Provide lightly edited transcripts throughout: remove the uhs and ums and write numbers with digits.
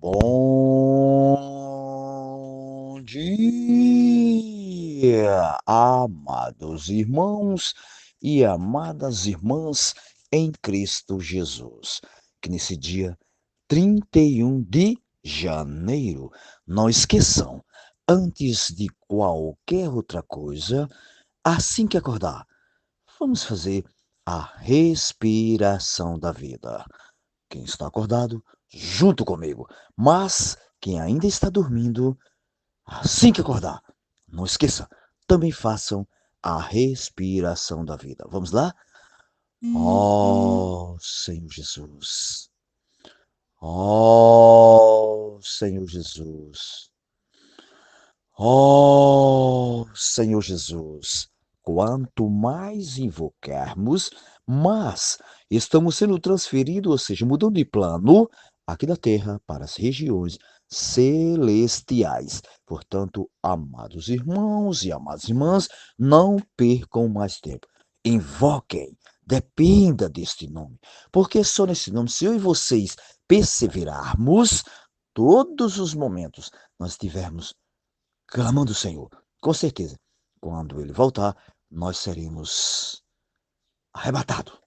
Bom dia, amados irmãos e amadas irmãs em Cristo Jesus. Que nesse dia 31 de janeiro, não esqueçam, antes de qualquer outra coisa, assim que acordar, vamos fazer a respiração da vida. Quem está acordado, junto comigo. Mas quem ainda está dormindo, assim que acordar, não esqueça, também façam a respiração da vida. Vamos lá? Ó Senhor Jesus. Ó Senhor Jesus. Ó Senhor Jesus. Quanto mais invocarmos, mais estamos sendo transferidos, ou seja, mudando de plano aqui da Terra para as regiões celestiais. Portanto, amados irmãos e amadas irmãs, não percam mais tempo. Invoquem, dependa deste nome, porque só nesse nome, se eu e vocês perseverarmos, todos os momentos nós tivermos clamando o Senhor, com certeza, quando ele voltar, nós seremos arrebatados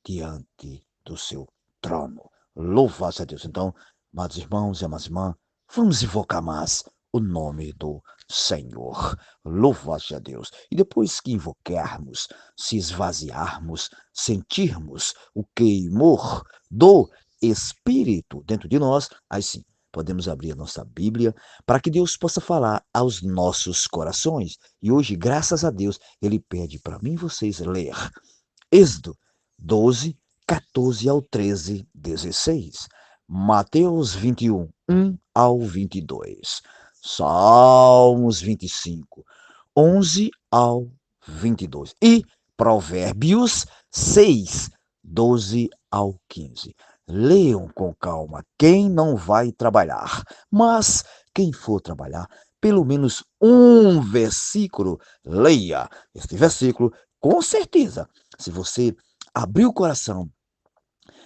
diante do seu trono. Louvado a Deus. Então, amados irmãos e amadas irmãs, vamos invocar mais o nome do Senhor. Louvado a Deus. E depois que invocarmos, se esvaziarmos, sentirmos o queimor do Espírito dentro de nós, aí sim, podemos abrir a nossa Bíblia para que Deus possa falar aos nossos corações. E hoje, graças a Deus, Ele pede para mim e vocês ler Êxodo 12, 14 ao 13, 16. Mateus 21, 1 ao 22. Salmos 25, 11 ao 22. E Provérbios 6, 12 ao 15. Leiam com calma quem não vai trabalhar, mas quem for trabalhar, pelo menos um versículo, leia este versículo, com certeza. Se você abrir o coração,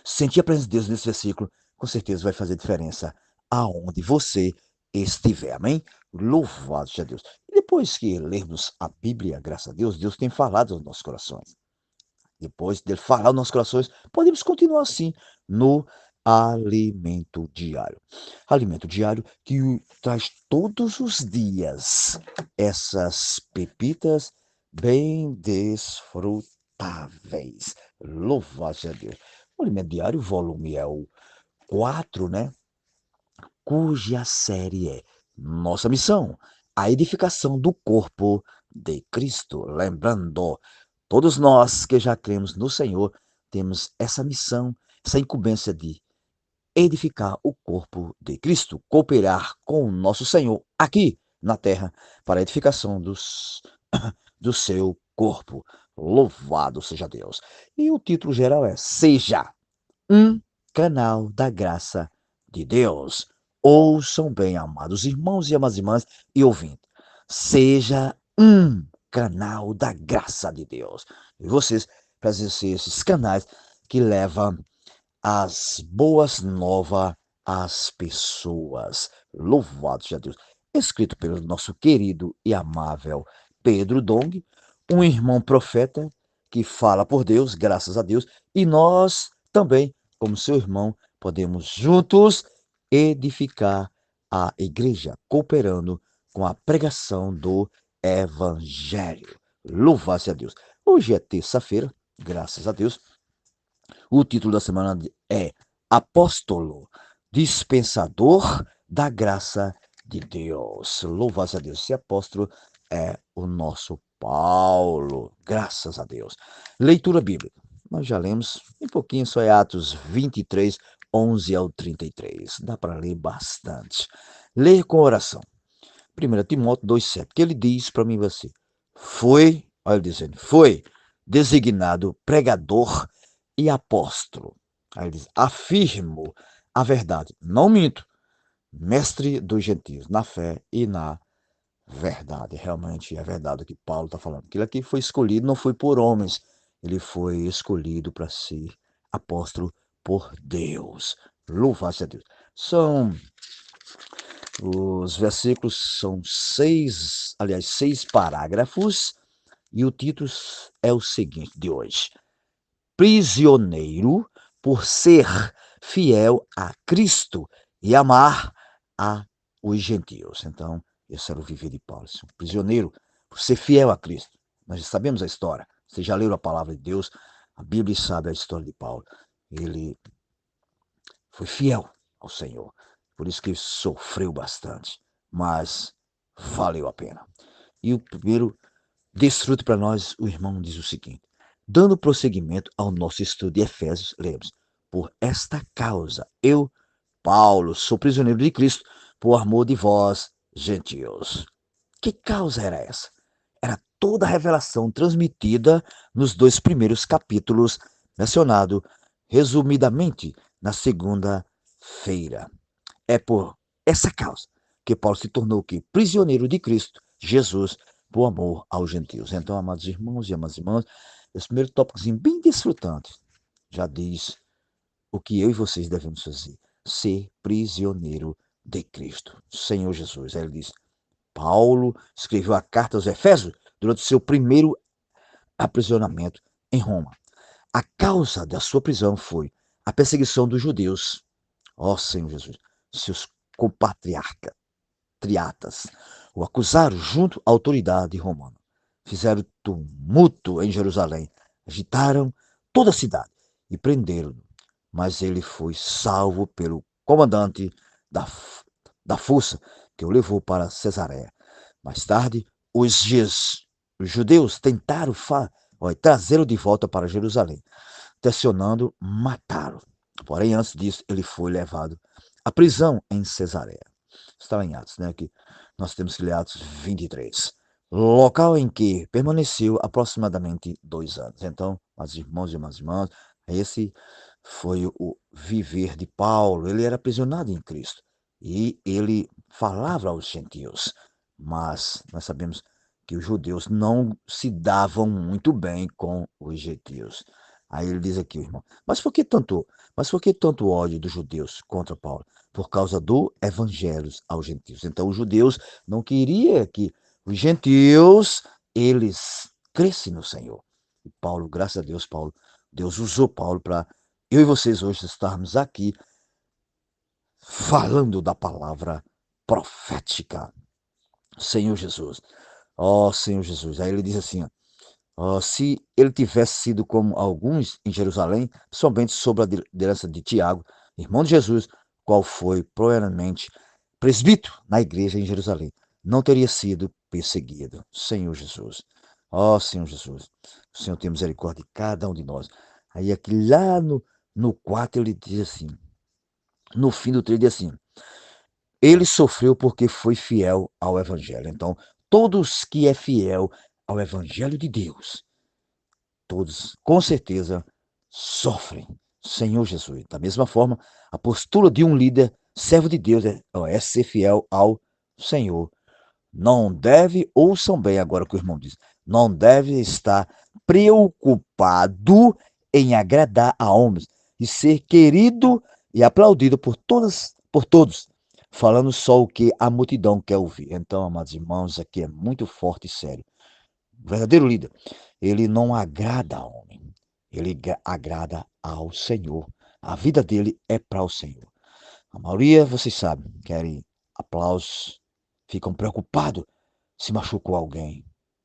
sentir a presença de Deus nesse versículo, com certeza vai fazer diferença aonde você estiver. Amém? Louvado seja Deus. E depois que lermos a Bíblia, graças a Deus, Deus tem falado aos nossos corações. Depois dele falar aos nossos corações, podemos continuar assim no alimento diário. Alimento diário que traz todos os dias essas pepitas bem desfrutáveis. Louvado seja Deus. O alimento diário, o volume é o 4, né? Cuja série é Nossa Missão, a edificação do corpo de Cristo. Lembrando, todos nós que já cremos no Senhor, temos essa missão, essa incumbência de edificar o corpo de Cristo, cooperar com o nosso Senhor aqui na terra para a edificação do seu corpo. Louvado seja Deus. E o título geral é Seja um canal da graça de Deus. Ouçam bem, amados irmãos e amadas irmãs e ouvintes. Seja um canal da graça de Deus. E vocês precisam ser esses canais que levam as boas novas às pessoas. Louvado seja Deus. Escrito pelo nosso querido e amável Pedro Dong, um irmão profeta que fala por Deus, graças a Deus, e nós também, como seu irmão, podemos juntos edificar a igreja, cooperando com a pregação do Evangelho. Louvado a Deus. Hoje é terça-feira, graças a Deus. O título da semana é Apóstolo, Dispensador da Graça de Deus. Louvado a Deus. Esse apóstolo é o nosso Paulo. Graças a Deus. Leitura bíblica. Nós já lemos um pouquinho, só é Atos 23, 11 ao 33. Dá para ler bastante. Ler com oração. 1 Timóteo 2,7, que ele diz para mim e você, olha ele dizendo, foi designado pregador e apóstolo. Aí ele diz, afirmo a verdade, não minto, mestre dos gentios, na fé e na verdade. Realmente é verdade o que Paulo está falando. Aquilo aqui foi escolhido, não foi por homens, ele foi escolhido para ser apóstolo por Deus. Louvado seja Deus. Os versículos são seis parágrafos, e o título é o seguinte de hoje: Prisioneiro por ser fiel a Cristo e amar a os gentios. Então, esse era o viver de Paulo. Um prisioneiro por ser fiel a Cristo. Nós já sabemos a história. Você já leu a palavra de Deus, a Bíblia sabe a história de Paulo. Ele foi fiel ao Senhor. Por isso que ele sofreu bastante. Mas valeu a pena. E o primeiro desfrute para nós, o irmão diz o seguinte: dando prosseguimento ao nosso estudo de Efésios, lemos: por esta causa, eu, Paulo, sou prisioneiro de Cristo, por amor de vós, gentios. Que causa era essa? Era toda a revelação transmitida nos dois primeiros capítulos, mencionado resumidamente na segunda-feira. É por essa causa que Paulo se tornou que prisioneiro de Cristo Jesus por amor aos gentios. Então, amados irmãos e amadas irmãs, esse primeiro tópicozinho bem desfrutante já diz o que eu e vocês devemos fazer: ser prisioneiro de Cristo, Senhor Jesus. Aí ele diz: Paulo escreveu a carta aos Efésios durante o seu primeiro aprisionamento em Roma. A causa da sua prisão foi a perseguição dos judeus. Ó Senhor Jesus, seus compatriarcas, triatas, o acusaram junto à autoridade romana. Fizeram tumulto em Jerusalém, agitaram toda a cidade e prenderam-no. Mas ele foi salvo pelo comandante da, da força que o levou para Cesareia. Mais tarde, os judeus tentaram trazê-lo de volta para Jerusalém, tensionando matá-lo. Porém, antes disso, ele foi levado à prisão em Cesareia. Está em Atos, né? Que nós temos que ler Atos 23. Local em que permaneceu aproximadamente 2 anos. Então, meus irmãos e minhas irmãs, esse foi o viver de Paulo. Ele era aprisionado em Cristo e ele falava aos gentios. Mas nós sabemos que os judeus não se davam muito bem com os gentios. Aí ele diz aqui, irmão, mas por que tanto ódio dos judeus contra Paulo? Por causa do evangelho aos gentios. Então, os judeus não queriam que os gentios, eles crescem no Senhor. E Paulo, graças a Deus, Deus usou Paulo para eu e vocês hoje estarmos aqui falando da palavra profética. Senhor Jesus. Ó Senhor Jesus. Aí ele diz assim, se ele tivesse sido como alguns em Jerusalém, somente sob a liderança de Tiago, irmão de Jesus, qual foi provavelmente presbítero na igreja em Jerusalém, não teria sido perseguido. Senhor Jesus. Ó Senhor Jesus. O Senhor tem misericórdia de cada um de nós. Aí aqui lá no 4 ele diz assim, no fim do 3 diz assim: ele sofreu porque foi fiel ao evangelho. Então, todos que é fiel ao evangelho de Deus, todos, com certeza, sofrem. Senhor Jesus. Da mesma forma, a postura de um líder, servo de Deus, é ser fiel ao Senhor. Não deve, ouçam bem agora o que o irmão diz, não deve estar preocupado em agradar a homens e ser querido e aplaudido por todos, falando só o que a multidão quer ouvir. Então, amados irmãos, aqui é muito forte e sério. O verdadeiro líder, ele não agrada a homem, ele agrada ao Senhor. A vida dele é para o Senhor. A maioria, vocês sabem, querem aplausos, ficam preocupados se machucou alguém.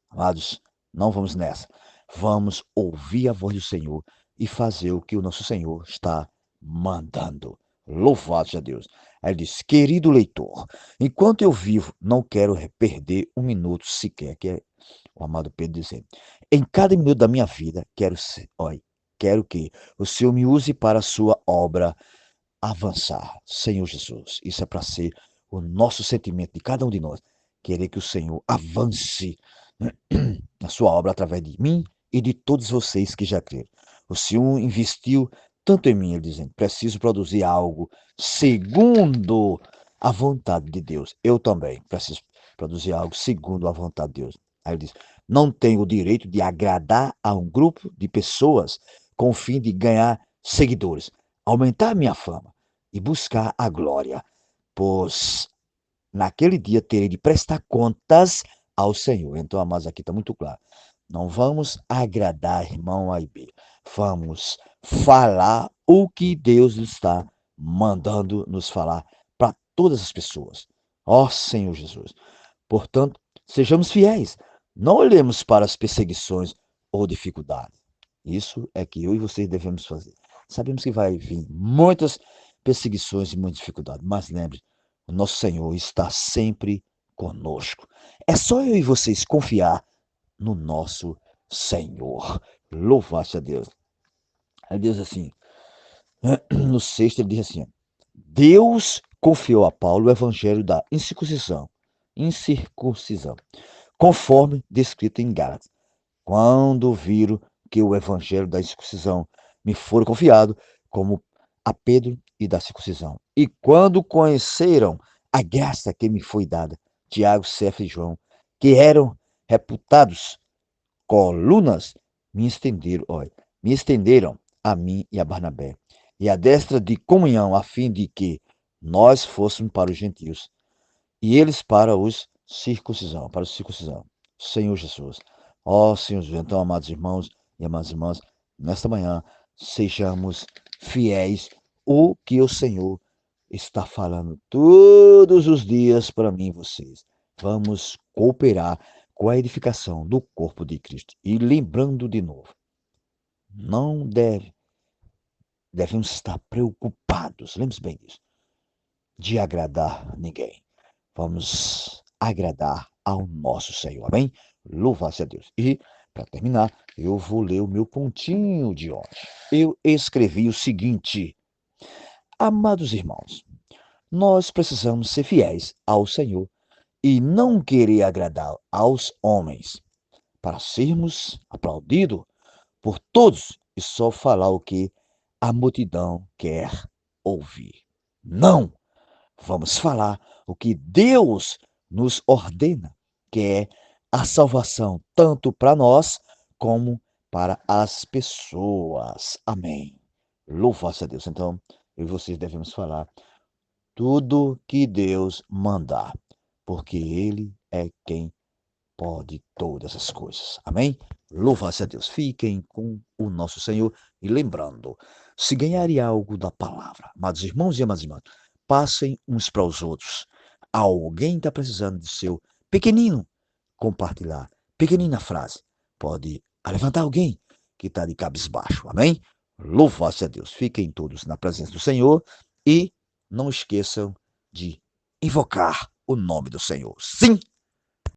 Amados, não vamos nessa. Vamos ouvir a voz do Senhor e fazer o que o nosso Senhor está mandando. Louvado seja Deus. Aí ele diz: querido leitor, enquanto eu vivo, não quero perder um minuto sequer, que é o amado Pedro dizendo: em cada minuto da minha vida, quero que o Senhor me use para a sua obra avançar. Senhor Jesus, isso é para ser o nosso sentimento de cada um de nós. Querer que o Senhor avance na sua obra através de mim e de todos vocês que já creram. O Senhor investiu tanto em mim, ele dizendo: preciso produzir algo segundo a vontade de Deus. Eu também preciso produzir algo segundo a vontade de Deus. Aí ele diz: não tenho o direito de agradar a um grupo de pessoas com o fim de ganhar seguidores, aumentar minha fama. e buscar a glória, pois naquele dia terei de prestar contas ao Senhor. Então, amados, aqui está muito claro. Não vamos agradar irmão A e B. Vamos falar o que Deus está mandando nos falar para todas as pessoas. Ó Senhor Jesus. Portanto, sejamos fiéis. Não olhemos para as perseguições ou dificuldades. Isso é que eu e vocês devemos fazer. Sabemos que vai vir muitas perseguições e muitas dificuldades, mas lembre, o nosso Senhor está sempre conosco. É só eu e vocês confiar no nosso Senhor. Louvado a Deus. Aí Deus assim, no sexto ele diz assim, Deus confiou a Paulo o evangelho da incircuncisão, conforme descrito em Gálatas. Quando viram que o evangelho da circuncisão me foi confiado, como a Pedro e da circuncisão. E quando conheceram a graça que me foi dada, Tiago, Cefas e João, que eram reputados colunas, me estenderam a mim e a Barnabé, e a destra de comunhão, a fim de que nós fôssemos para os gentios, e eles para os circuncisão. Senhor Jesus. Ó Senhor Jesus. Então, amados irmãos e amadas irmãs, nesta manhã, sejamos fiéis o que o Senhor está falando todos os dias para mim e vocês. Vamos cooperar com a edificação do corpo de Cristo. E lembrando de novo, não devemos estar preocupados, lembre-se bem disso, de agradar ninguém. Vamos agradar ao nosso Senhor. Amém? Louvado a Deus. E, para terminar, eu vou ler o meu pontinho de hoje. Eu escrevi o seguinte: Amados irmãos, nós precisamos ser fiéis ao Senhor e não querer agradar aos homens, para sermos aplaudidos por todos e só falar o que a multidão quer ouvir. Não! Vamos falar o que Deus nos ordena, que é a salvação, tanto para nós como para as pessoas. Amém. Louvado a Deus. Então, eu e vocês devemos falar tudo que Deus mandar, porque Ele é quem pode todas as coisas. Amém? Louvado a Deus. Fiquem com o nosso Senhor e lembrando, se ganharem algo da palavra, amados irmãos e amadas irmãs, passem uns para os outros. Alguém está precisando de seu pequenino compartilhar. Pequenina frase. Pode levantar alguém que está de cabisbaixo. Amém? Louvado a Deus. Fiquem todos na presença do Senhor e não esqueçam de invocar o nome do Senhor. Sim!